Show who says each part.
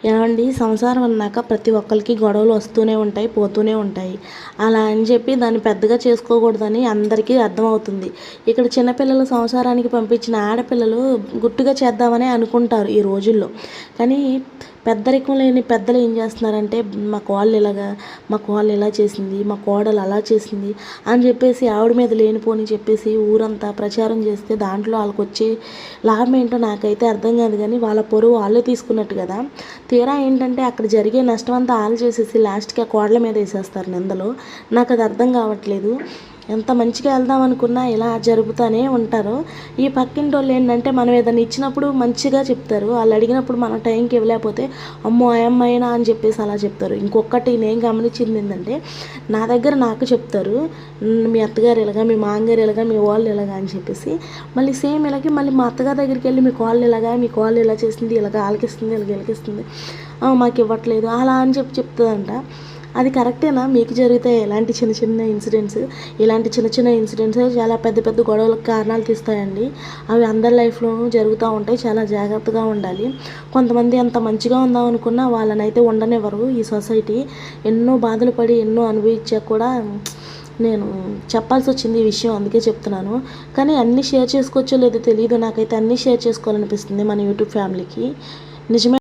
Speaker 1: ఏవండి, సంసారం అన్నాక ప్రతి ఒక్కరికి గొడవలు వస్తూనే ఉంటాయి, పోతూనే ఉంటాయి. అలా అని చెప్పి దాన్ని పెద్దగా చేసుకోకూడదని అందరికీ అర్థమవుతుంది. ఇక్కడ చిన్నపిల్లలు సంసారానికి పంపించిన ఆడపిల్లలు గుట్టుగా చేద్దామని అనుకుంటారు ఈ రోజుల్లో. కానీ పెద్దరికం లేని పెద్దలు ఏం చేస్తున్నారంటే, మా కోడలు ఇలాగా, మా కోడలు ఇలా చేసింది, మా కోడలు అలా చేసింది అని చెప్పేసి ఆవిడ మీద లేనిపోని చెప్పేసి ఊరంతా ప్రచారం చేస్తే దాంట్లో వాళ్ళకి వచ్చే లాభం ఏంటో నాకైతే అర్థం కాదు. కానీ వాళ్ళ పొరుగు వాళ్ళే తీసుకున్నట్టు కదా. తీరా ఏంటంటే అక్కడ జరిగే నష్టం అంతా ఆలు చేసేసి లాస్ట్కి ఆ కోడల మీద వేసేస్తారు నిందలు. నాకు అది అర్థం కావట్లేదు. ఎంత మంచిగా వెళ్దాం అనుకున్నా ఇలా జరుపుతూనే ఉంటారు. ఈ పక్కింటి వాళ్ళు ఏంటంటే మనం ఏదైనా ఇచ్చినప్పుడు మంచిగా చెప్తారు, వాళ్ళు అడిగినప్పుడు మనం టైంకి ఇవ్వలేకపోతే అమ్మో అమ్మాయినా అని చెప్పేసి అలా చెప్తారు. ఇంకొకటి నేను గమనించింది ఏంటంటే, నా దగ్గర నాకు చెప్తారు మీ అత్తగారు ఇలాగా, మీ మామగారు ఇలాగా, మీ వాళ్ళు ఇలాగా అని చెప్పేసి. మళ్ళీ సేమ్ ఇలాగే మళ్ళీ మా అత్తగారి దగ్గరికి వెళ్ళి మీ కోళ్ళు ఇలాగా, మీ కోళ్ళు ఇలా చేసింది, ఇలాగ ఆలకిస్తుంది, ఇలాగ ఇలాగిస్తుంది, మాకు ఇవ్వట్లేదు అలా అని చెప్తుందంట. అది కరెక్టేనా? మీకు జరిగితే ఇలాంటి చిన్న చిన్న ఇన్సిడెంట్స్, ఇలాంటి చిన్న చిన్న ఇన్సిడెంట్స్ చాలా పెద్ద పెద్ద గొడవలకు కారణాలు తీస్తాయండి. అవి అందరి లైఫ్లోనూ జరుగుతూ ఉంటాయి. చాలా జాగ్రత్తగా ఉండాలి. కొంతమంది అంత మంచిగా ఉందాం అనుకున్నా వాళ్ళనైతే ఉండనివ్వరు ఈ సొసైటీ. ఎన్నో బాధలు పడి ఎన్నో అనుభవించాక కూడా నేను చెప్పాల్సి వచ్చింది ఈ విషయం, అందుకే చెప్తున్నాను. కానీ అన్నీ షేర్ చేసుకోవచ్చో లేదో తెలియదు. నాకైతే అన్నీ షేర్ చేసుకోవాలనిపిస్తుంది మన యూట్యూబ్ ఫ్యామిలీకి. నిజమే.